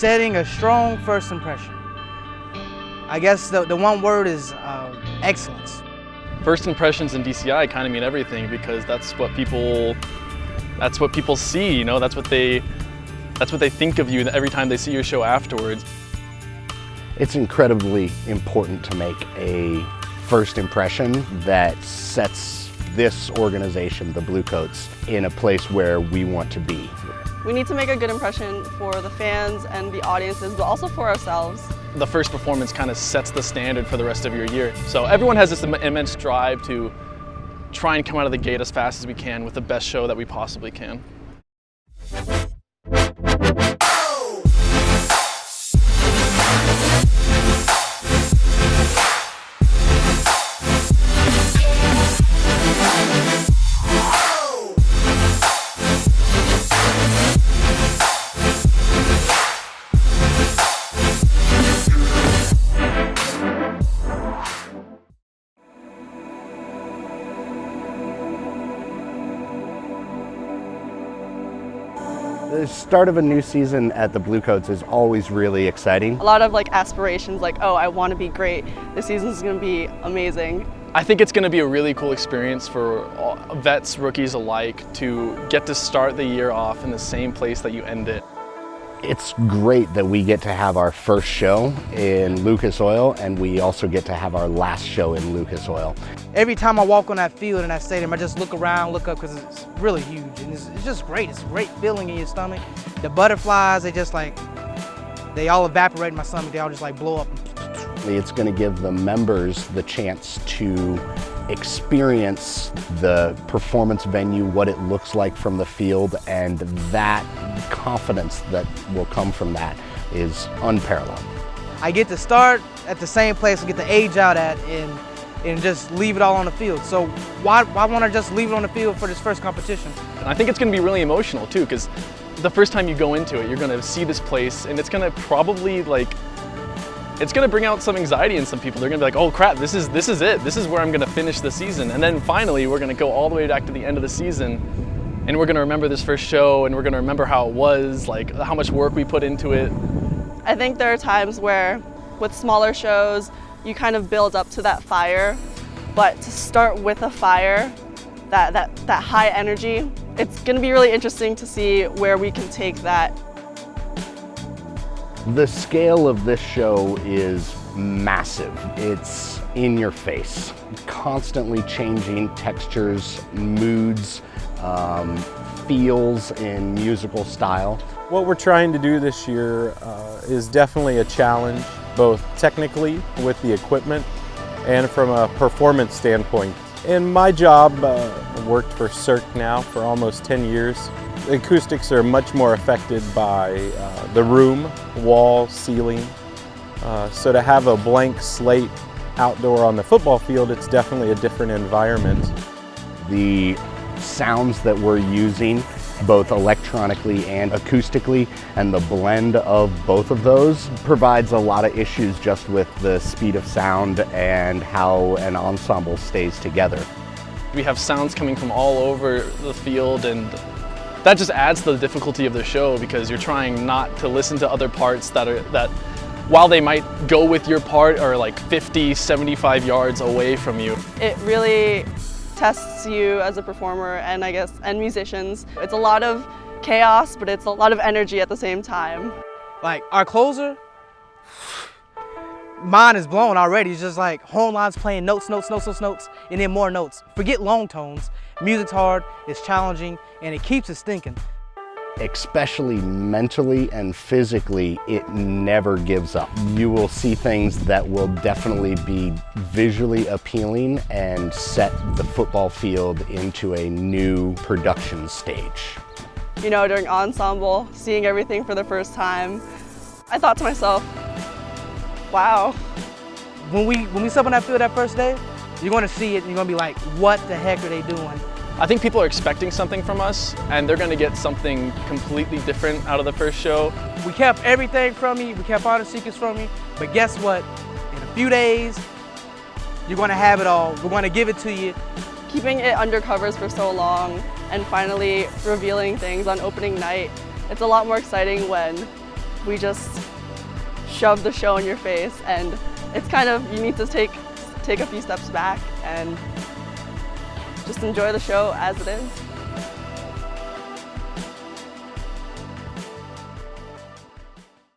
setting a strong first impression. I guess the one word is excellence. First impressions in DCI kind of mean everything because that's what people see, you know, that's what they think of you every time they see your show afterwards. It's incredibly important to make a first impression that sets this organization, the Bluecoats, in a place where we want to be. We need to make a good impression for the fans and the audiences, but also for ourselves. The first performance kind of sets the standard for the rest of your year. So everyone has this immense drive to try and come out of the gate as fast as we can with the best show that we possibly can. The start of a new season at the Bluecoats is always really exciting. A lot of aspirations, like, oh, I want to be great. This season's going to be amazing. I think it's going to be a really cool experience for vets, rookies alike to get to start the year off in the same place that you end it. It's great that we get to have our first show in Lucas Oil, and we also get to have our last show in Lucas Oil. Every time I walk on that field in that stadium, I just look around, look up, because it's really huge, and it's just great. It's a great feeling in your stomach. The butterflies, they all evaporate in my stomach. They all just blow up. It's going to give the members the chance to experience the performance venue, what it looks like from the field, and that confidence that will come from that is unparalleled. I get to start at the same place and get to age out at and just leave it all on the field. So why want to just leave it on the field for this first competition? And I think it's going to be really emotional too, because the first time you go into it, you're going to see this place, and it's going to probably it's going to bring out some anxiety in some people. They're going to be like, oh crap, this is it. This is where I'm going to finish the season. And then finally, we're going to go all the way back to the end of the season, and we're going to remember this first show, and we're going to remember how it was, how much work we put into it. I think there are times where, with smaller shows, you kind of build up to that fire, but to start with a fire, that high energy, it's going to be really interesting to see where we can take that. The scale of this show is massive. It's in your face, constantly changing textures, moods, feels in musical style. What we're trying to do this year is definitely a challenge, both technically with the equipment and from a performance standpoint. In my job, worked for Cirque now for almost 10 years. The acoustics are much more affected by the room, wall, ceiling. So to have a blank slate outdoor on the football field, it's definitely a different environment. The sounds that we're using, both electronically and acoustically, and the blend of both of those provides a lot of issues just with the speed of sound and how an ensemble stays together. We have sounds coming from all over the field, and that just adds to the difficulty of the show because you're trying not to listen to other parts that while they might go with your part, are 50, 75 yards away from you. It really tests you as a performer and musicians. It's a lot of chaos, but it's a lot of energy at the same time. Our closer, mine is blown already. It's just horn lines playing notes, and then more notes. Forget long tones. Music's hard, it's challenging, and it keeps us thinking. Especially mentally and physically, it never gives up. You will see things that will definitely be visually appealing and set the football field into a new production stage. You know, during ensemble, seeing everything for the first time, I thought to myself, wow. When we step on that field that first day, you're going to see it and you're going to be like, what the heck are they doing? I think people are expecting something from us, and they're going to get something completely different out of the first show. We kept everything from you, we kept all the secrets from you, but guess what? In a few days, you're going to have it all. We're going to give it to you. Keeping it under covers for so long and finally revealing things on opening night, it's a lot more exciting when we just shove the show in your face, and it's kind of, you need to take a few steps back and just enjoy the show as it is.